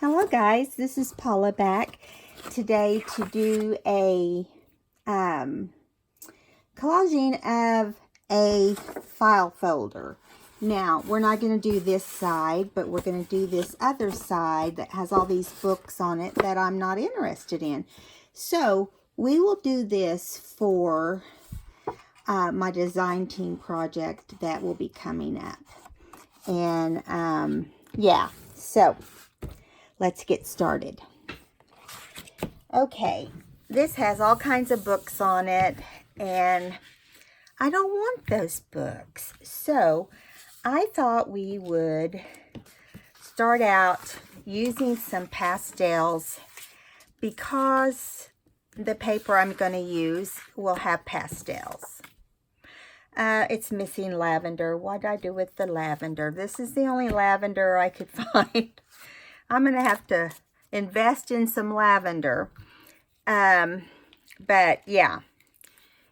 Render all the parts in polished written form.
Hello guys, this is Paula back today to do a collaging of a file folder. Now, we're not going to do this side, but we're going to do this other side that has all these books on it that I'm not interested in. So, we will do this for my design team project that will be coming up. And, yeah, so let's get started. Okay, this has all kinds of books on it, and I don't want those books. So I thought we would start out using some pastels because the paper I'm going to use will have pastels. It's missing lavender. What did I do with the lavender? This is the only lavender I could find. I'm going to have to invest in some lavender. But yeah.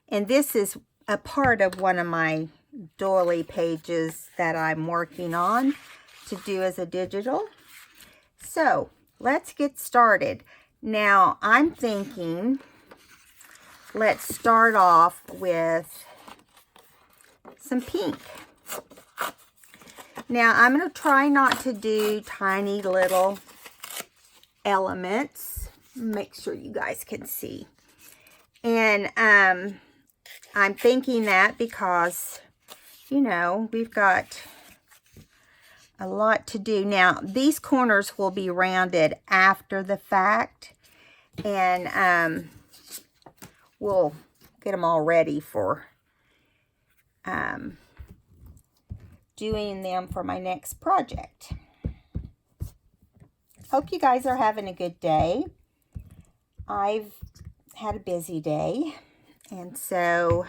And this is a part of one of my doily pages that I'm working on to do as a digital. So let's get started. Now I'm thinking let's start off with some pink. Now, I'm going to try not to do tiny little elements. Make sure you guys can see. And I'm thinking that because, you know, we've got a lot to do. Now, these corners will be rounded after the fact. And we'll get them all ready for doing them for my next project. Hope you guys are having a good day. I've had a busy day, and so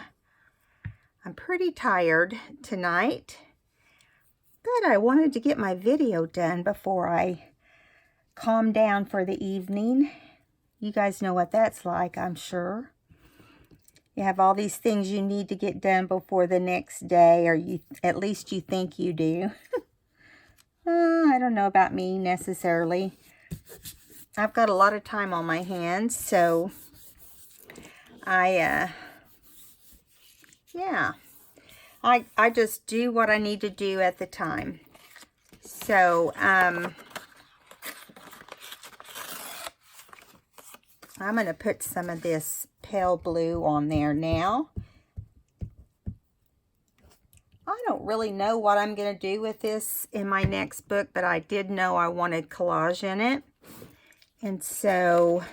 I'm pretty tired tonight, but I wanted to get my video done before I calm down for the evening. You guys know what that's like, I'm sure. You have all these things you need to get done before the next day, or at least you think you do. I don't know about me necessarily. I've got a lot of time on my hands, so I just do what I need to do at the time. So, I'm going to put some of this pale blue on there now. I don't really know what I'm going to do with this in my next book, but I did know I wanted collage in it. And so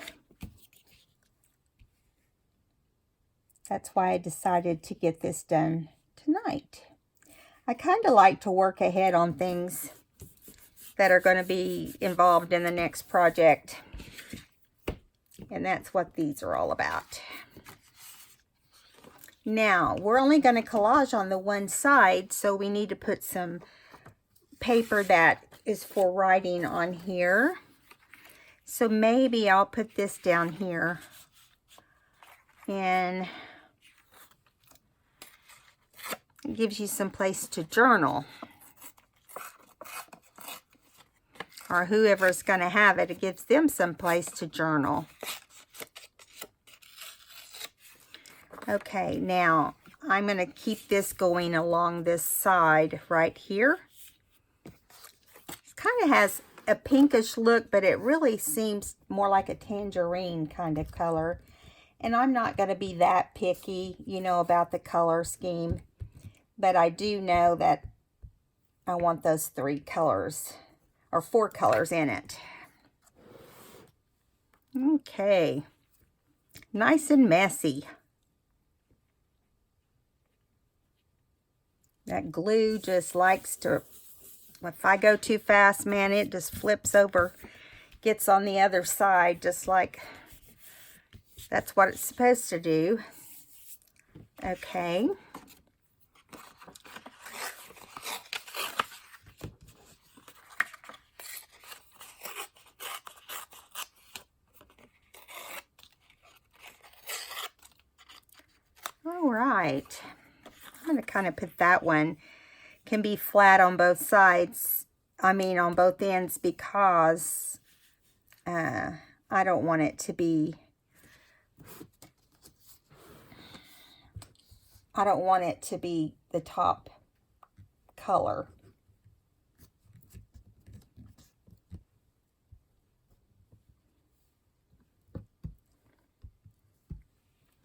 that's why I decided to get this done tonight. I kind of like to work ahead on things that are going to be involved in the next project. And that's what these are all about. Now, we're only going to collage on the one side, so we need to put some paper that is for writing on here. So maybe I'll put this down here. And it gives you some place to journal. Or whoever's going to have it, it gives them some place to journal. Okay, now I'm going to keep this going along this side right here. It kind of has a pinkish look, but it really seems more like a tangerine kind of color. And I'm not going to be that picky, you know, about the color scheme. But I do know that I want those 3 colors, or 4 colors in it. Okay. Nice and messy. That glue just likes to, if I go too fast, man, it just flips over, gets on the other side, just like that's what it's supposed to do. Okay. All right. I'm going to kind of put that one, can be flat on both sides, on both ends, because I don't want it to be, the top color.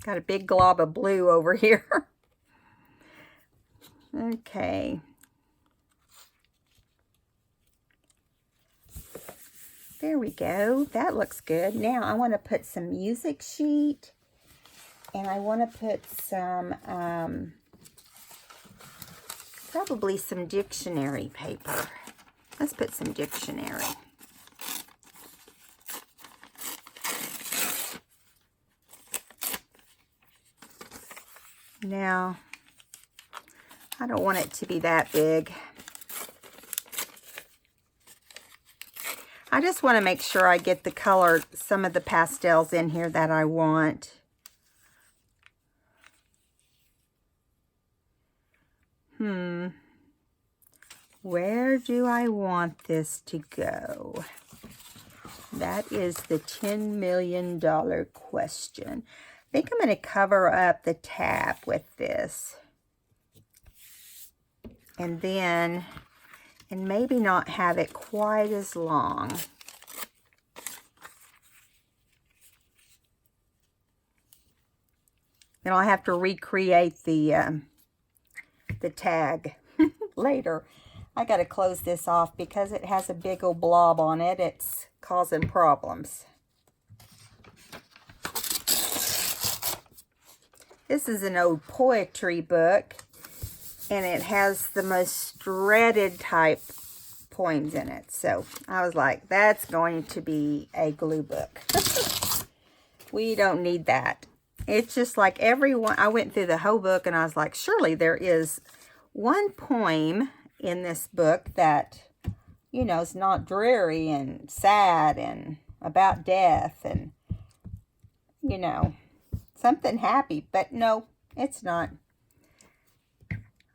Got a big glob of blue over here. Okay. There we go. That looks good. Now I want to put some music sheet, and I want to put some, probably some dictionary paper. Let's put some dictionary. Now, I don't want it to be that big. I just want to make sure I get the color, some of the pastels in here that I want. Where do I want this to go? That is the $10 million question. I think I'm going to cover up the tab with this. And then, and maybe not have it quite as long. Then I'll have to recreate the tag later. I got to close this off because it has a big old blob on it. It's causing problems. This is an old poetry book, and it has the most dreaded type poems in it. So I was like, that's going to be a glue book. We don't need that. It's just like everyone, I went through the whole book and I was like, surely there is one poem in this book that, you know, is not dreary and sad and about death and, you know, something happy. But no, it's not.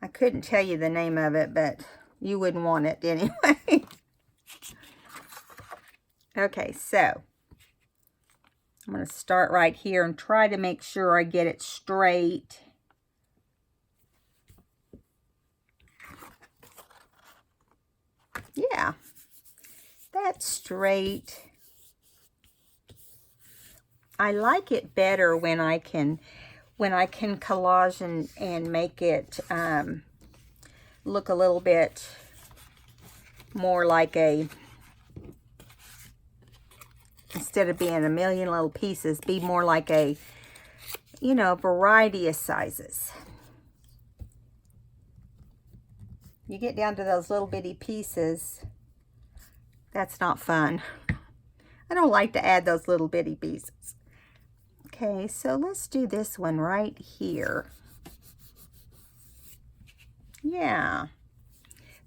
I couldn't tell you the name of it, but you wouldn't want it anyway. Okay, so I'm going to start right here and try to make sure I get it straight. Yeah, that's straight. I like it better when I can collage and make it look a little bit more like a, instead of being a million little pieces, be more like a, you know, variety of sizes. You get down to those little bitty pieces, that's not fun. I don't like to add those little bitty pieces. Okay, so let's do this one right here. Yeah,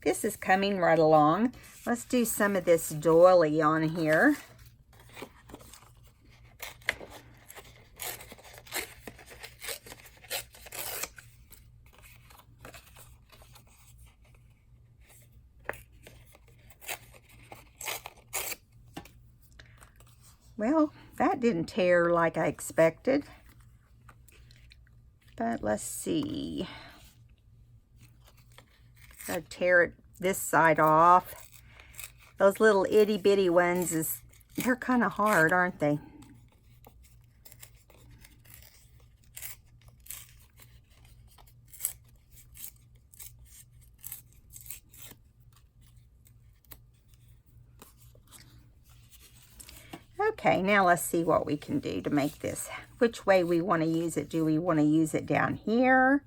this is coming right along. Let's do some of this doily on here. Well, that didn't tear like I expected. But let's see. Gotta tear it this side off. Those little itty bitty ones, they're kind of hard, aren't they? Okay, now let's see what we can do to make this. Which way we want to use it. Do we want to use it down here?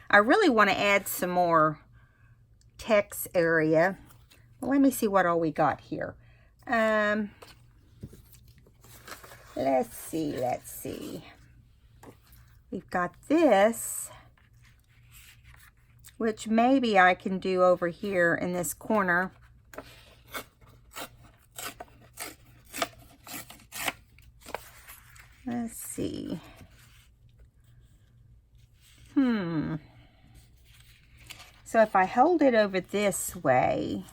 I really want to add some more text area. Well, let me see what all we got here. Let's see. We've got this, which maybe I can do over here in this corner. Let's see. So if I hold it over this way,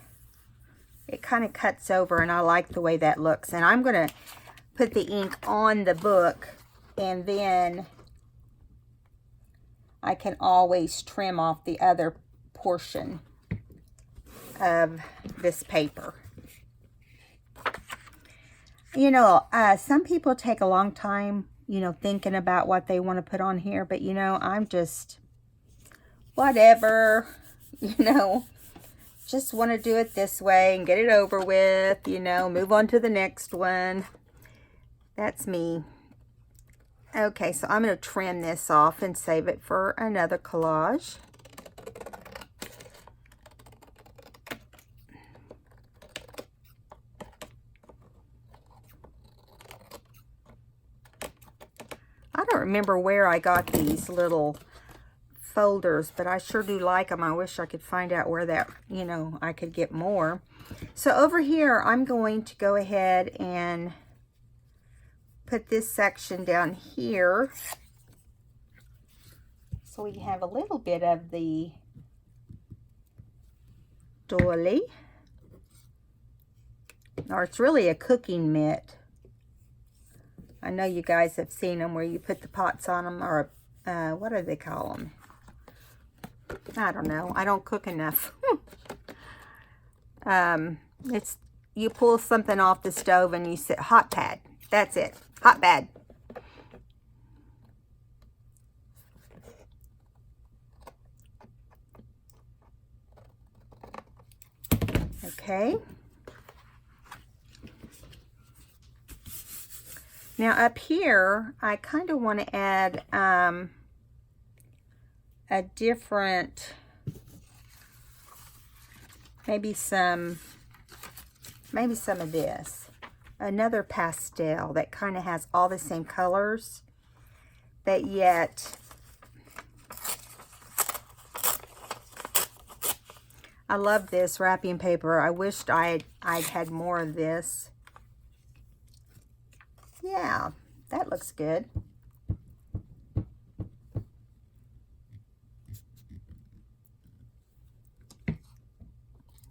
It kind of cuts over, and I like the way that looks. And I'm going to put the ink on the book, and then I can always trim off the other portion of this paper. You know, some people take a long time, you know, thinking about what they want to put on here, but you know, I'm just, whatever, you know, just want to do it this way and get it over with, you know, move on to the next one. That's me. Okay, so I'm going to trim this off and save it for another collage. I don't remember where I got these little folders, but I sure do like them. I wish I could find out where that, you know, I could get more. So over here, I'm going to go ahead and put this section down here, so we have a little bit of the doily, or it's really a cooking mitt. I know you guys have seen them where you put the pots on them, or what do they call them? I don't know. I don't cook enough. It's, you pull something off the stove and you sit, hot pad. That's it. Hot pad. Okay. Now up here, I kind of want to add a different, maybe some of this. Another pastel that kind of has all the same colors, but yet I love this wrapping paper. I wished I'd had more of this. Yeah, that looks good.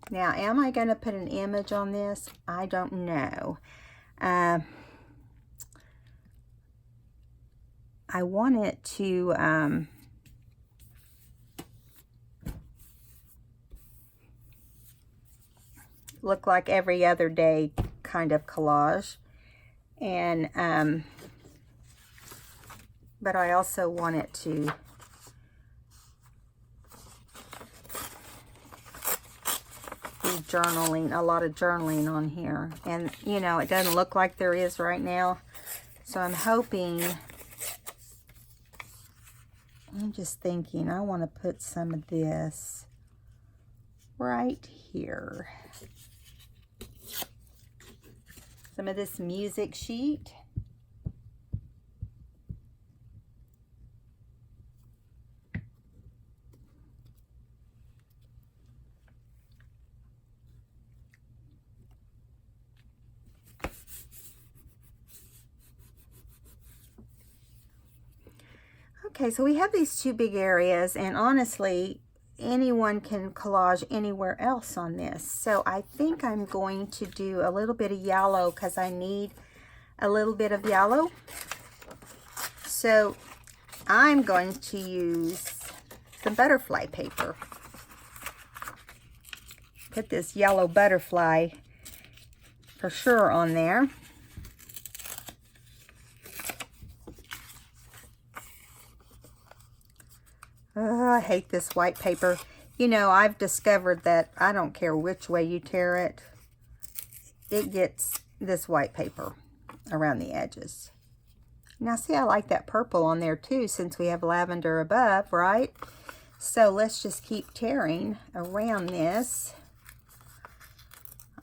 Now, am I going to put an image on this? I don't know. I want it to look like every other day kind of collage. And but I also want it to be journaling, a lot of journaling on here. And you know, it doesn't look like there is right now, so I'm hoping, I'm just thinking I want to put some of this right here. Some of this music sheet. Okay, so we have these two big areas, and honestly, anyone can collage anywhere else on this. So I think I'm going to do a little bit of yellow because I need a little bit of yellow. So I'm going to use some butterfly paper. Put this yellow butterfly for sure on there. Oh, I hate this white paper. You know, I've discovered that I don't care which way you tear it, it gets this white paper around the edges. Now see, I like that purple on there too, since we have lavender above, right? So let's just keep tearing around this.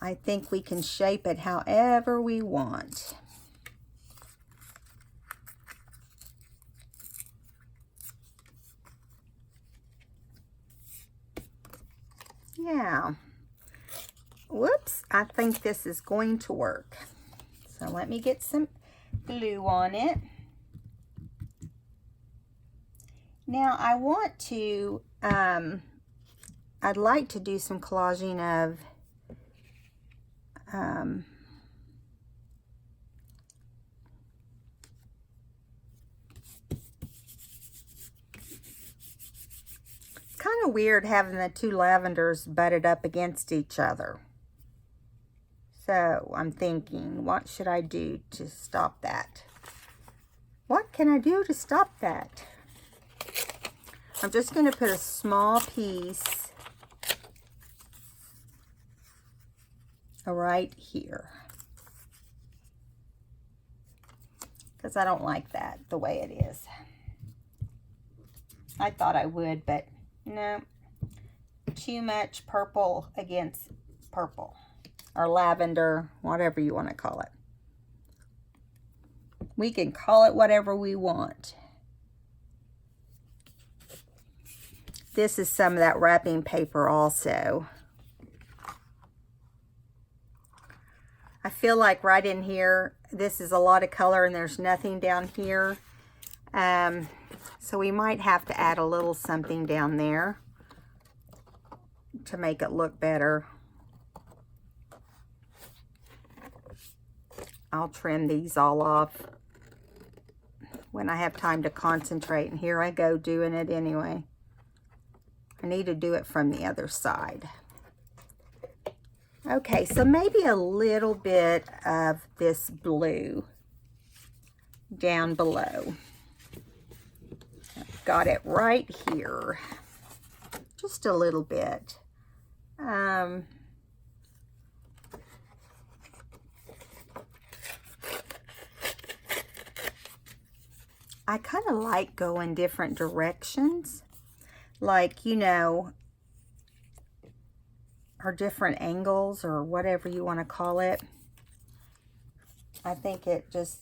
I think we can shape it however we want. Yeah. Whoops, I think this is going to work. So let me get some glue on it. Now I want to, I'd like to do some collaging of kind of weird having the two lavenders butted up against each other. So I'm thinking, what should I do to stop that? What can I do to stop that? I'm just going to put a small piece right here, because I don't like that the way it is. I thought I would, but no, too much purple against purple, or lavender, whatever you want to call it. We can call it whatever we want. This is some of that wrapping paper also. I feel like right in here, this is a lot of color and there's nothing down here. So we might have to add a little something down there to make it look better. I'll trim these all off when I have time to concentrate. And here I go doing it anyway. I need to do it from the other side. Okay, so maybe a little bit of this blue down below. I've got it right here. Just a little bit. I kind of like going different directions, like, you know, or different angles or whatever you want to call it. I think it just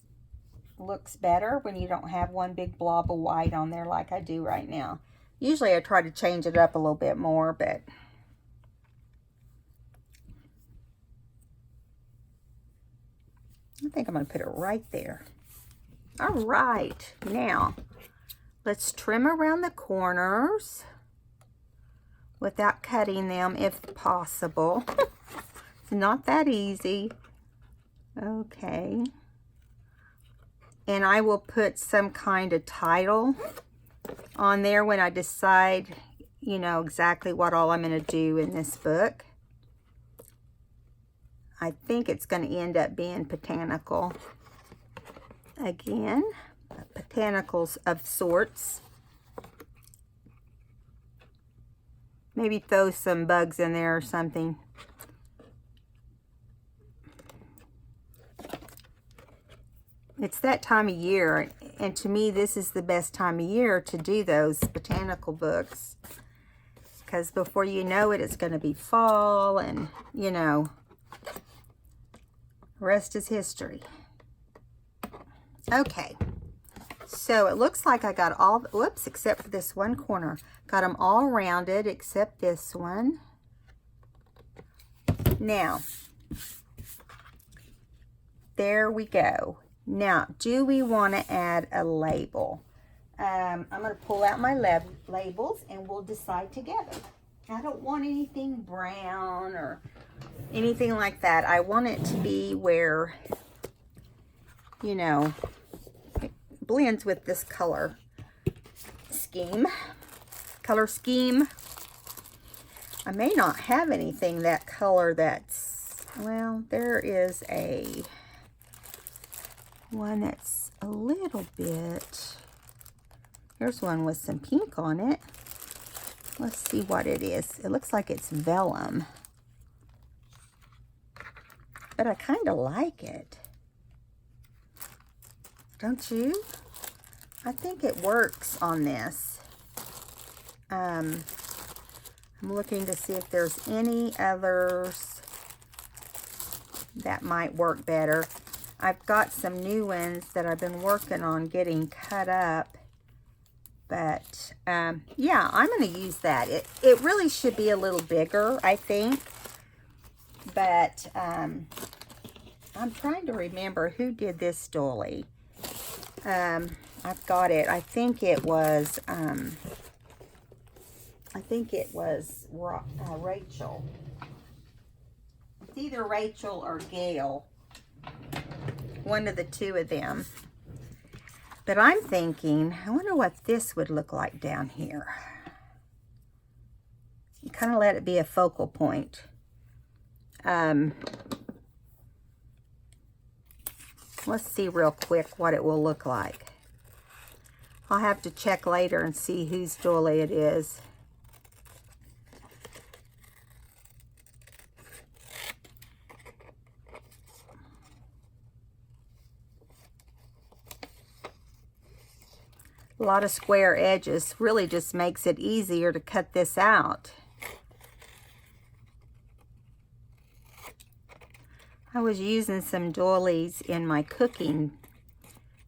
looks better when you don't have one big blob of white on there like I do right now. Usually I try to change it up a little bit more, but I think I'm going to put it right there. All right, now let's trim around the corners without cutting them if possible. It's not that easy. Okay. And I will put some kind of title on there when I decide, you know, exactly what all I'm going to do in this book. I think it's going to end up being botanical. Again, botanicals of sorts. Maybe throw some bugs in there or something. It's that time of year, and to me this is the best time of year to do those botanical books, because before you know it, it's going to be fall, and you know, the rest is history. Okay, so it looks like I got all, whoops, except for this one corner. Got them all rounded except this one. Now, there we go. Now, do we want to add a label? I'm going to pull out my labels and we'll decide together. I don't want anything brown or anything like that. I want it to be where, you know, it blends with this color scheme. I may not have anything that color that's, well, there is a one that's a little bit, here's one with some pink on it. Let's see what it is. It looks like it's vellum, but I kind of like it. Don't you? I think it works on this. I'm looking to see if there's any others that might work better. I've got some new ones that I've been working on getting cut up, but yeah, I'm going to use that. It really should be a little bigger, I think, but I'm trying to remember who did this dolly. I've got it. I think it was Rachel. It's either Rachel or Gail. One of the two of them. But I'm thinking, I wonder what this would look like down here. Kind of let it be a focal point. Let's see real quick what it will look like. I'll have to check later and see whose doily it is. A lot of square edges really just makes it easier to cut this out. I was using some doilies in my cooking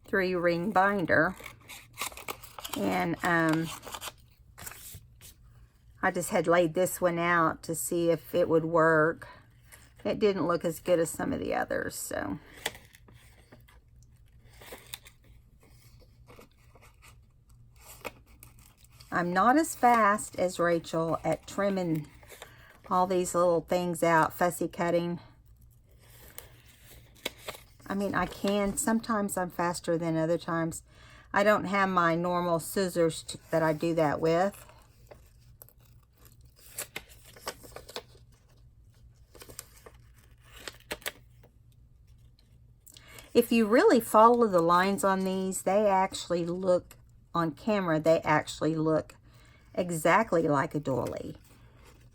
3-ring binder, and I just had laid this one out to see if it would work. It didn't look as good as some of the others, so. I'm not as fast as Rachel at trimming all these little things out, fussy cutting. I mean, I can. Sometimes I'm faster than other times. I don't have my normal scissors that I do that with. If you really follow the lines on these, they actually look, on camera, they actually look exactly like a doily.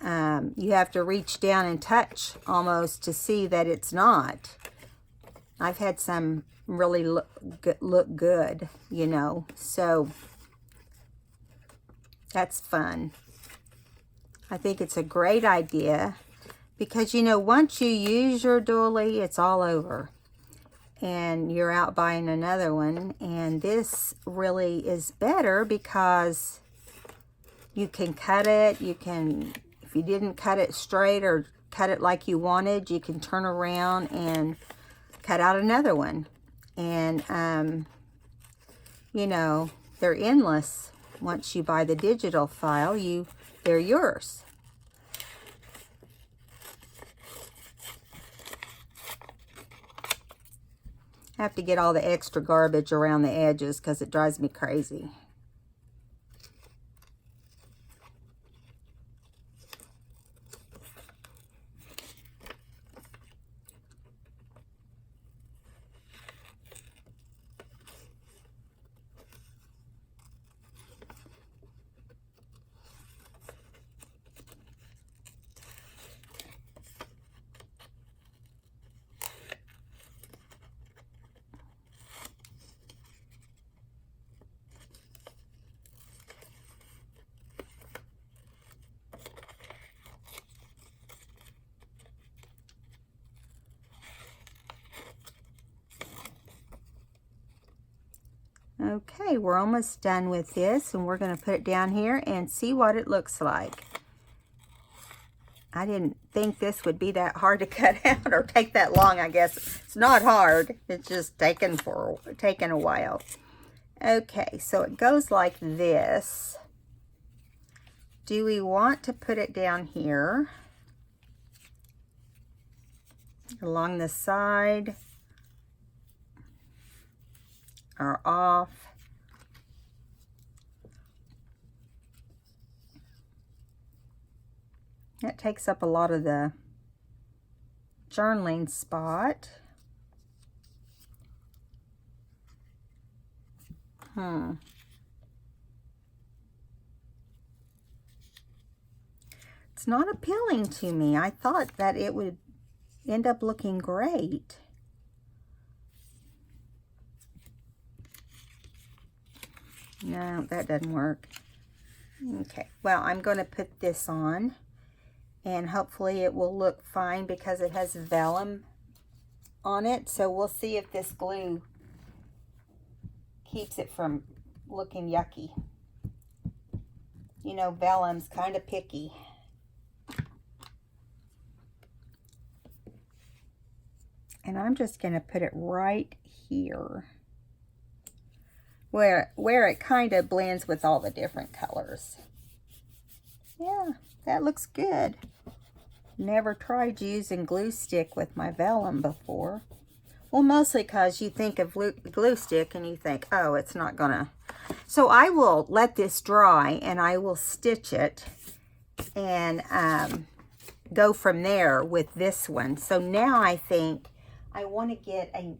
You have to reach down and touch almost to see that it's not. I've had some really look good, you know, so that's fun. I think it's a great idea because, you know, once you use your doily, it's all over and you're out buying another one. And this really is better because you can cut it. You can, if you didn't cut it straight or cut it like you wanted, you can turn around and cut out another one. And you know, they're endless. Once you buy the digital file, they're yours. I have to get all the extra garbage around the edges because it drives me crazy. Okay, we're almost done with this, and we're going to put it down here and see what it looks like. I didn't think this would be that hard to cut out or take that long, I guess. It's not hard. It's just taken a while. Okay, so it goes like this. Do we want to put it down here along the side or off? That takes up a lot of the journaling spot. It's not appealing to me. I thought that it would end up looking great. No, that doesn't work. Okay, well, I'm going to put this on, and hopefully it will look fine because it has vellum on it. So we'll see if this glue keeps it from looking yucky. You know, vellum's kind of picky. And I'm just going to put it right here where it kind of blends with all the different colors. Yeah, that looks good. Never tried using glue stick with my vellum before. Well, mostly because you think of glue stick and you think, oh, it's not gonna. So I will let this dry and I will stitch it and go from there with this one. So now I think I want to get a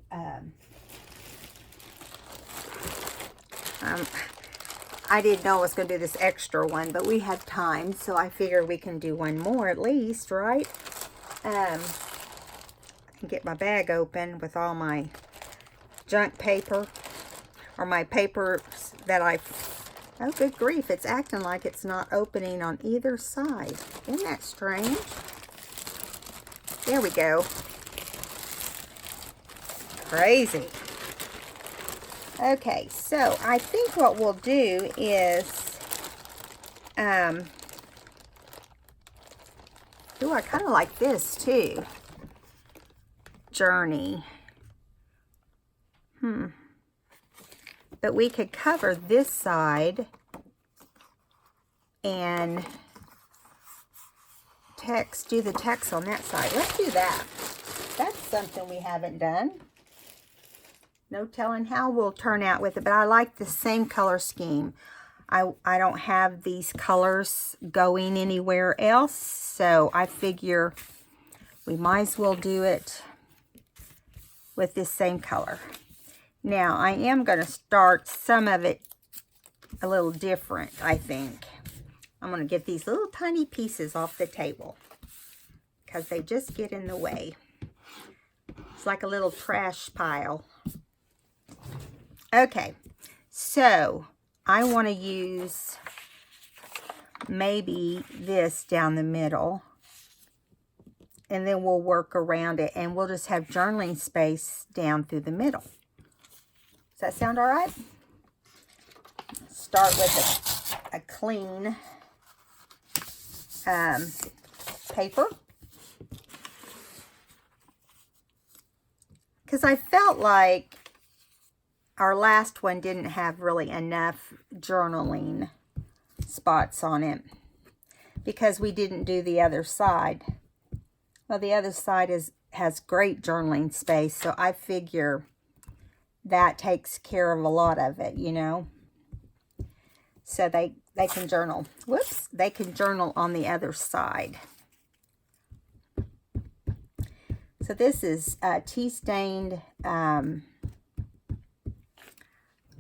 I didn't know I was going to do this extra one, but we had time, so I figure we can do one more at least, right? I can get my bag open with all my junk paper, or my papers that oh, good grief, it's acting like it's not opening on either side. Isn't that strange? There we go. Crazy. Okay, so I think what we'll do is, ooh, I kind of like this too. Journey. But we could cover this side and do the text on that side. Let's do that. That's something we haven't done. No telling how we'll turn out with it, but I like the same color scheme. I don't have these colors going anywhere else, so I figure we might as well do it with this same color. Now, I am going to start some of it a little different, I think. I'm going to get these little tiny pieces off the table because they just get in the way. It's like a little trash pile. Okay, so I want to use maybe this down the middle, and then we'll work around it, and we'll just have journaling space down through the middle. Does that sound all right? Start with a clean paper, because I felt like our last one didn't have really enough journaling spots on it because we didn't do the other side. Well, the other side has great journaling space, so I figure that takes care of a lot of it, you know. So they can journal. Whoops, they can journal on the other side. So this is tea-stained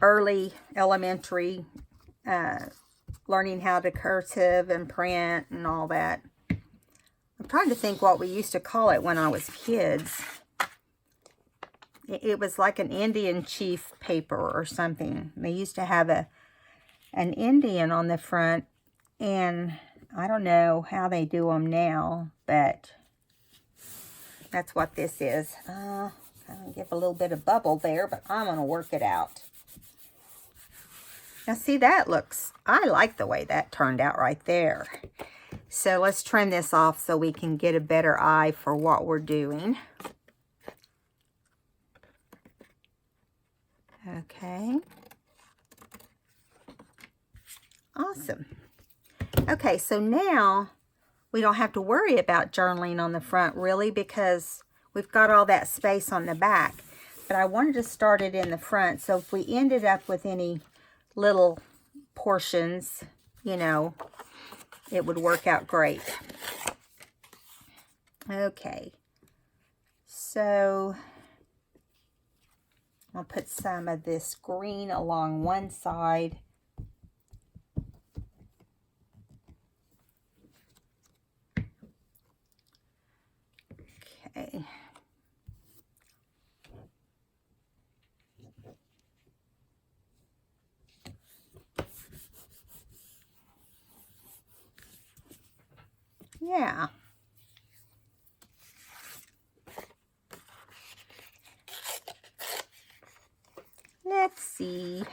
early elementary, learning how to cursive and print and all that. I'm trying to think what we used to call it when I was kids. It was like an Indian chief paper or something. They used to have an Indian on the front, and I don't know how they do them now, but that's what this is. I'm going to give a little bit of bubble there, but I'm going to work it out. Now see, that looks, I like the way that turned out right there. So let's trim this off so we can get a better eye for what we're doing. Okay. Awesome. Okay, so now we don't have to worry about journaling on the front really because we've got all that space on the back. But I wanted to start it in the front, so if we ended up with any little portions, you know, it would work out great. Okay, so I'll put some of this green along one side. Okay. Yeah. Let's see.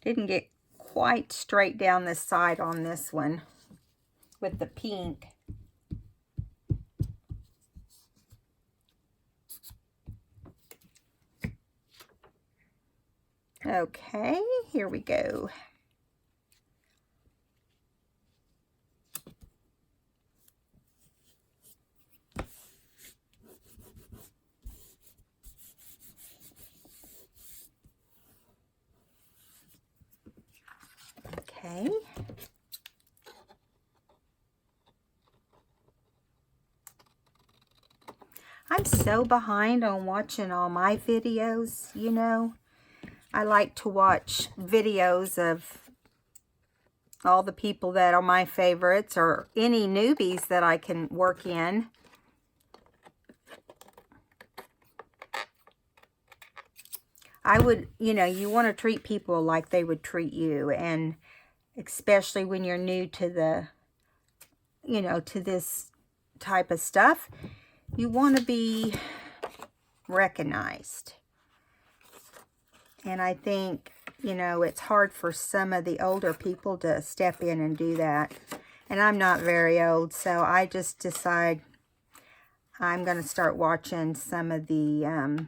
Didn't get quite straight down the side on this one with the pink. Okay, here we go. Okay. I'm so behind on watching all my videos, you know. I like to watch videos of all the people that are my favorites or any newbies that I can work in. I would, you know, you want to treat people like they would treat you, and especially when you're new to the, you know, to this type of stuff, you want to be recognized. And I think, you know, it's hard for some of the older people to step in and do that. And I'm not very old, so I just decide I'm going to start watching some of the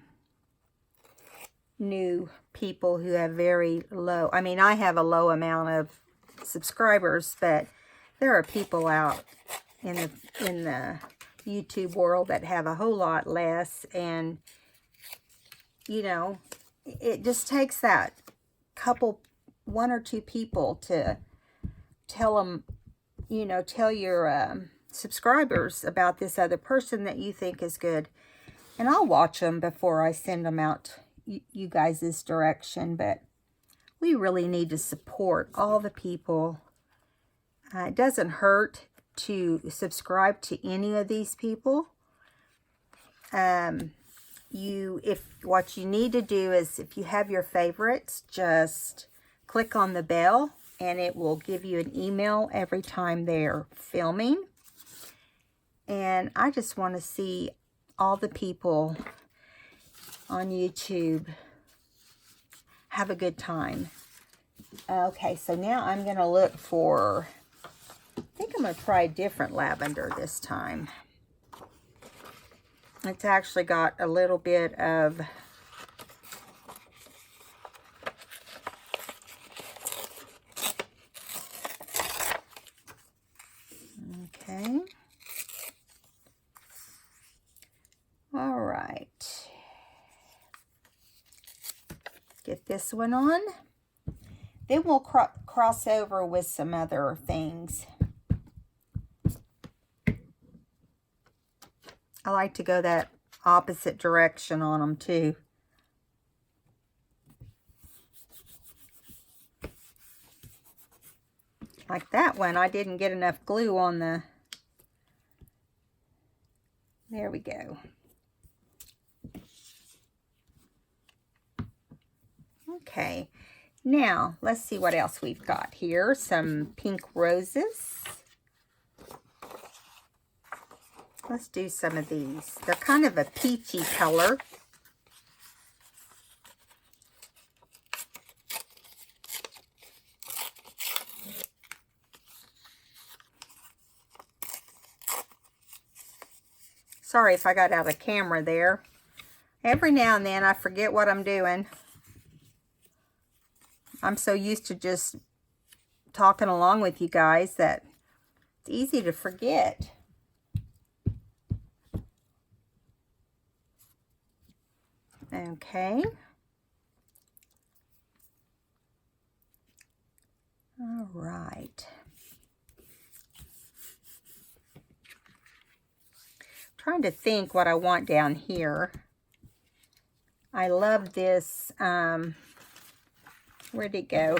new people who have very low, I mean, I have a low amount of subscribers, but there are people out in the YouTube world that have a whole lot less, and you know, it just takes that couple, one or two people to tell them, you know, tell your subscribers about this other person that you think is good. And I'll watch them before I send them out you guys' direction, but we really need to support all the people. It doesn't hurt to subscribe to any of these people. If what you need to do is, if you have your favorites, just click on the bell and it will give you an email every time they're filming. And I just want to see all the people on YouTube have a good time. Okay, so now I'm going to look for, I think I'm going to try a different lavender this time. It's actually got a little bit of okay. All right. Get this one on. Then we'll cross over with some other things. I like to go that opposite direction on them too. Like that one, I didn't get enough glue on the, there we go. Okay, now let's see what else we've got here. Some pink roses. Let's do some of these. They're kind of a peachy color. Sorry if I got out of camera there. Every now and then I forget what I'm doing. I'm so used to just talking along with you guys that it's easy to forget. Okay. All right. Trying to think what I want down here. I love this, where'd it go?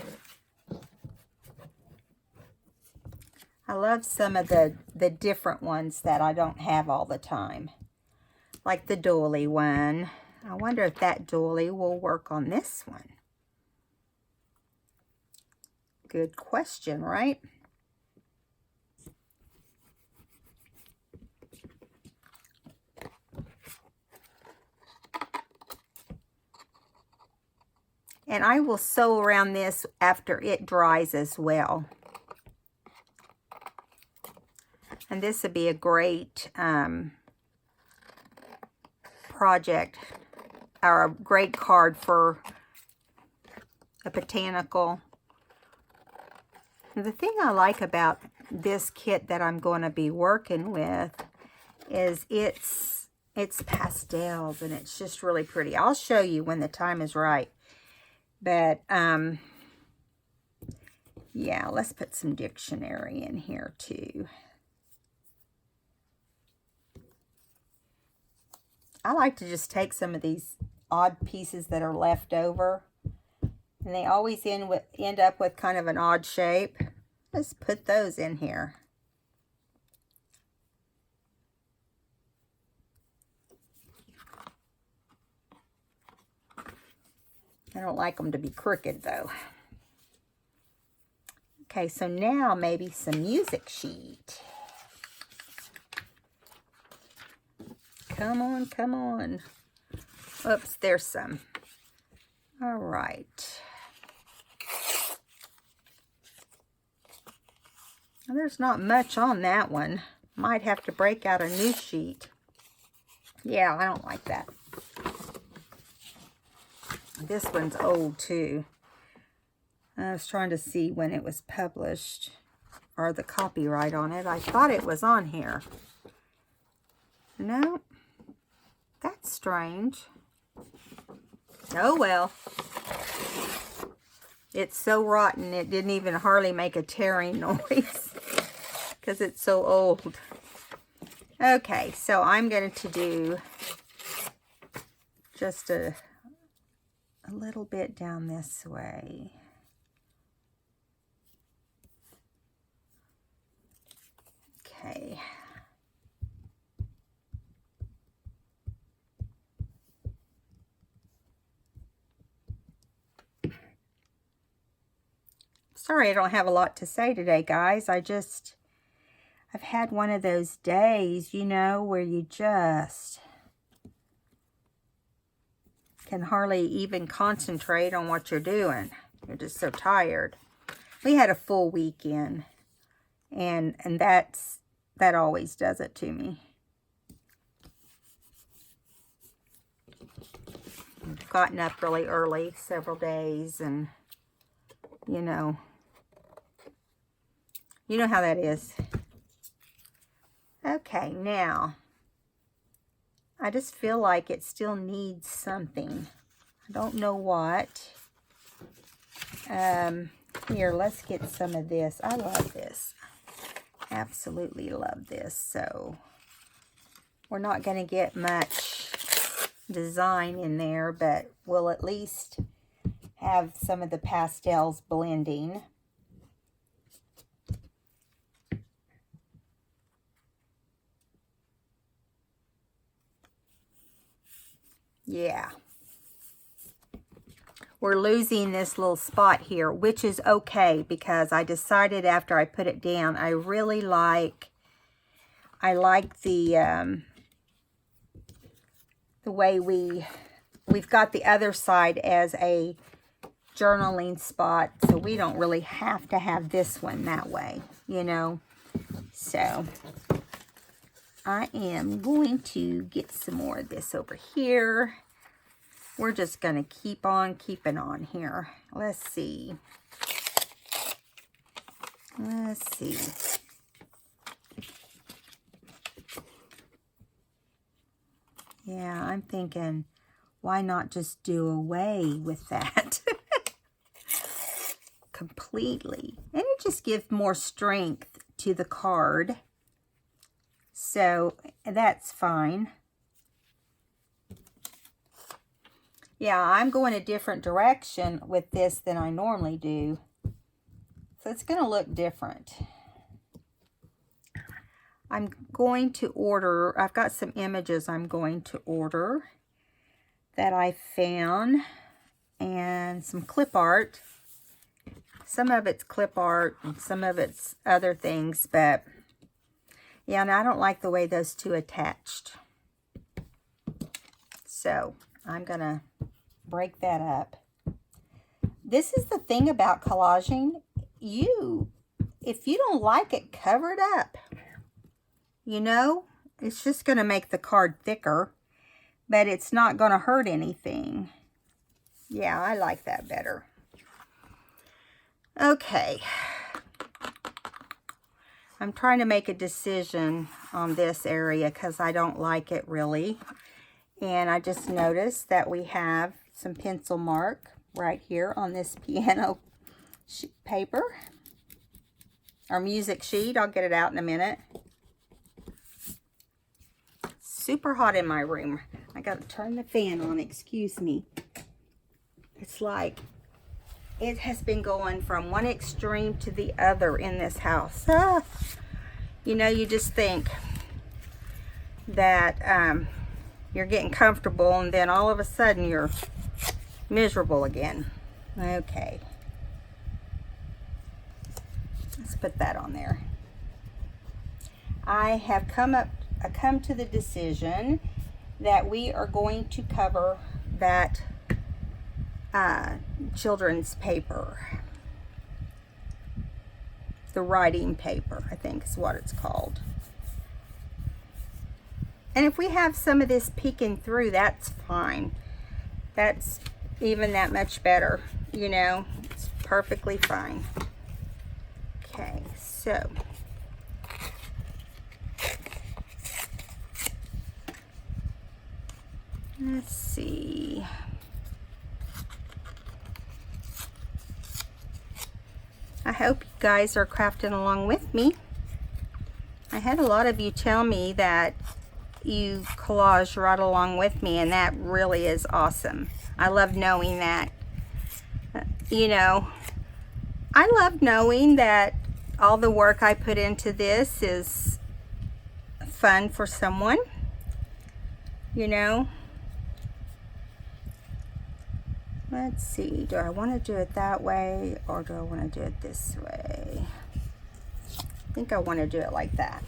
I love some of the different ones that I don't have all the time. Like the doily one. I wonder if that doily will work on this one. Good question, right? And I will sew around this after it dries as well. And this would be a great project, or a great card for a botanical. And the thing I like about this kit that I'm going to be working with is it's pastels, and it's just really pretty. I'll show you when the time is right. But, yeah, let's put some dictionary in here too. I like to just take some of these odd pieces that are left over, and they always end up with kind of an odd shape. Let's put those in here. I don't like them to be crooked though. Okay, so now maybe some music sheet. Come on, come on. Oops, there's some. All right. Well, there's not much on that one. Might have to break out a new sheet. Yeah, I don't like that. This one's old too. I was trying to see when it was published or the copyright on it. I thought it was on here. No, that's strange. Oh well. It's so rotten it didn't even hardly make a tearing noise because it's so old. Okay, so I'm going to do just a little bit down this way. Okay. Sorry I don't have a lot to say today, guys. I've had one of those days, you know, where you just can hardly even concentrate on what you're doing. You're just so tired. We had a full weekend, and that always does it to me. I've gotten up really early several days, and you know how that is. Okay, now I just feel like it still needs something. I don't know what. Here, let's get some of this. I love this. Absolutely love this. So we're not going to get much design in there, but we'll at least have some of the pastels blending. Yeah. We're losing this little spot here, which is okay because I decided after I put it down, I like the way we've got the other side as a journaling spot, so we don't really have to have this one that way, you know. So I am going to get some more of this over here. We're just going to keep on keeping on here. Let's see. Let's see. Yeah, I'm thinking, why not just do away with that completely? And it just gives more strength to the card. So that's fine. Yeah, I'm going a different direction with this than I normally do. So it's going to look different. I'm going to order, I've got some images I'm going to order that I found, and some clip art. Some of it's clip art and some of it's other things, but yeah, and I don't like the way those two attached. So I'm going to break that up. This is the thing about collaging. If you don't like it covered up, you know, it's just going to make the card thicker, but it's not going to hurt anything. Yeah, I like that better. Okay. I'm trying to make a decision on this area because I don't like it really. And I just noticed that we have some pencil mark right here on this piano paper. Our music sheet. I'll get it out in a minute. Super hot in my room. I got to turn the fan on. Excuse me. It's like it has been going from one extreme to the other in this house. You know, you just think that you're getting comfortable and then all of a sudden you're miserable again. Okay. Let's put that on there. I have come to the decision that we are going to cover that children's paper. The writing paper, I think is what it's called. And if we have some of this peeking through, that's fine. That's even that much better, you know. It's perfectly fine. Okay, so let's see. I hope you guys are crafting along with me. I had a lot of you tell me that you collage right along with me, and that really is awesome. I love knowing that. You know, I love knowing that all the work I put into this is fun for someone, you know. Let's see, do I want to do it that way or do I want to do it this way? I think I want to do it like that.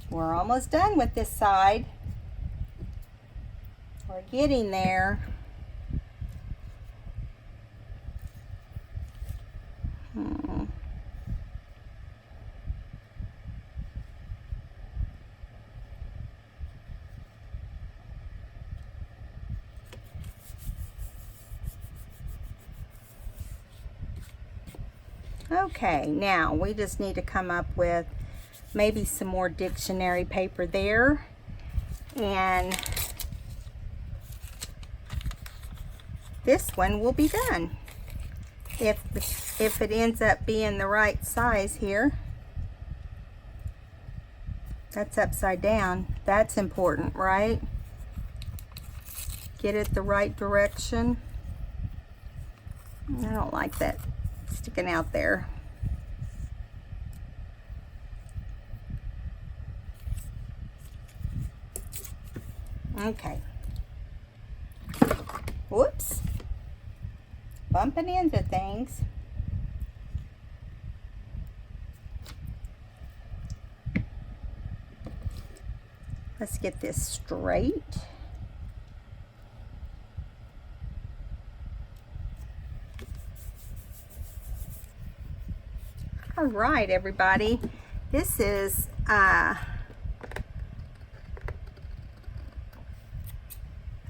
We're almost done with this side. We're getting there. Okay, now we just need to come up with maybe some more dictionary paper there, and this one will be done if it ends up being the right size here. That's upside down. That's important, right? Get it the right direction. I don't like that sticking out there. Okay. Whoops. Bumping into things. Let's get this straight. All right, everybody. This is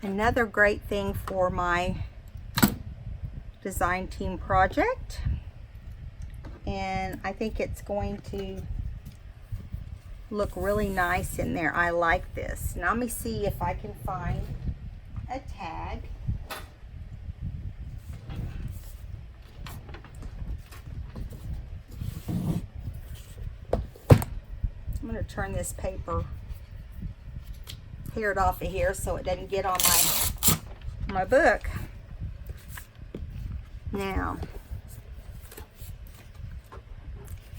another great thing for my design team project, and I think it's going to look really nice in there. I like this. Now let me see if I can find a tag. I'm going to turn this paper, tear it off of here so it doesn't get on my book. Now,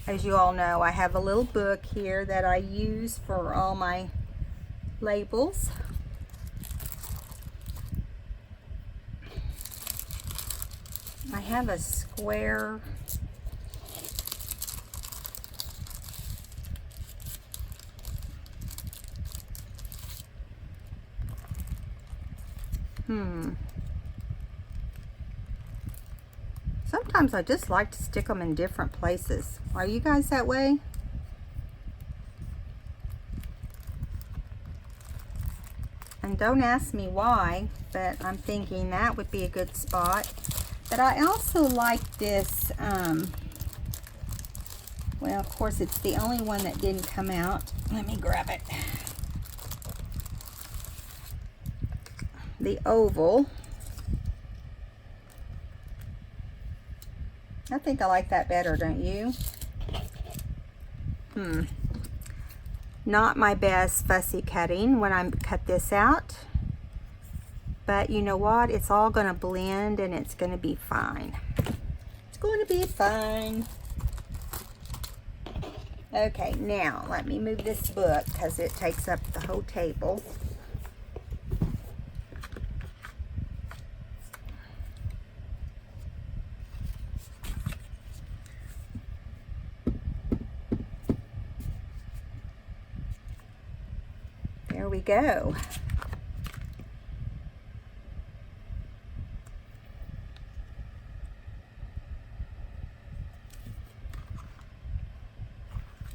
as you all know, I have a little book here that I use for all my labels. I have a square Sometimes I just like to stick them in different places. Are you guys that way? And don't ask me why, but I'm thinking that would be a good spot. But I also like this, well, of course, it's the only one that didn't come out. Let me grab it. The oval. I think I like that better, don't you? Not my best fussy cutting when I cut this out. But you know what? It's all going to blend and it's going to be fine. It's going to be fine. Okay, now let me move this book because it takes up the whole table. There we go.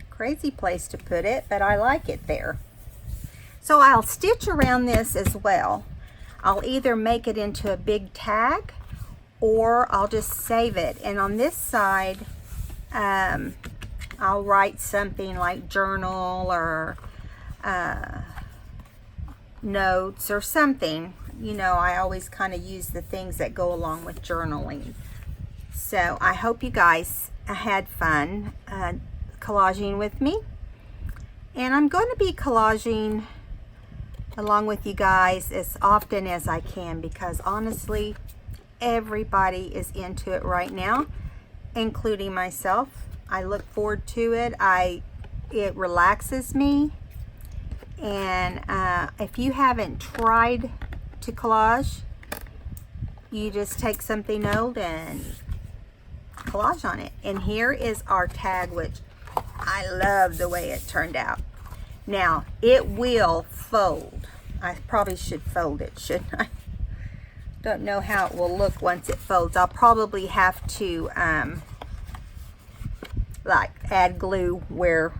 Crazy place to put it, but I like it there. So I'll stitch around this as well. I'll either make it into a big tag or I'll just save it. And on this side, I'll write something like journal or notes or something. You know, I always kind of use the things that go along with journaling. So I hope you guys had fun collaging with me, and I'm going to be collaging along with you guys as often as I can, because honestly everybody is into it right now, including myself. I look forward to it. It relaxes me, and if you haven't tried to collage, you just take something old and collage on it. And here is our tag, which I love the way it turned out. Now, it will fold. I probably should fold it, shouldn't I? Don't know how it will look once it folds. I'll probably have to like add glue where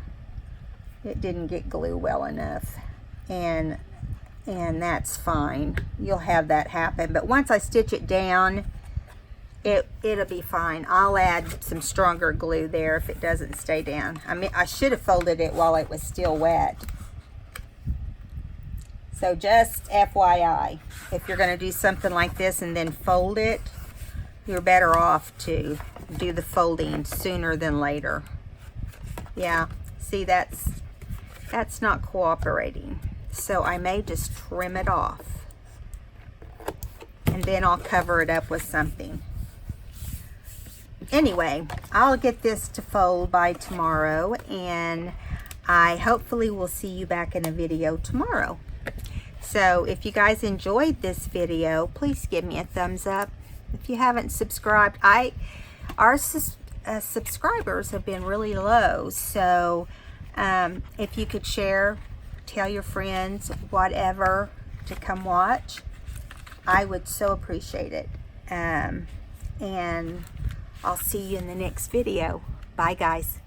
it didn't get glue well enough, and that's fine. You'll have that happen. But once I stitch it down, it'll be fine. I'll add some stronger glue there if it doesn't stay down. I mean, I should have folded it while it was still wet. So just FYI, if you're going to do something like this and then fold it, you're better off to do the folding sooner than later. Yeah, see, that's not cooperating. So I may just trim it off, and then I'll cover it up with something. Anyway, I'll get this to fold by tomorrow, and I hopefully will see you back in a video tomorrow. So if you guys enjoyed this video, please give me a thumbs up. If you haven't subscribed, our subscribers have been really low, so if you could share, tell your friends, whatever, to come watch, I would so appreciate it. And I'll see you in the next video. Bye, guys.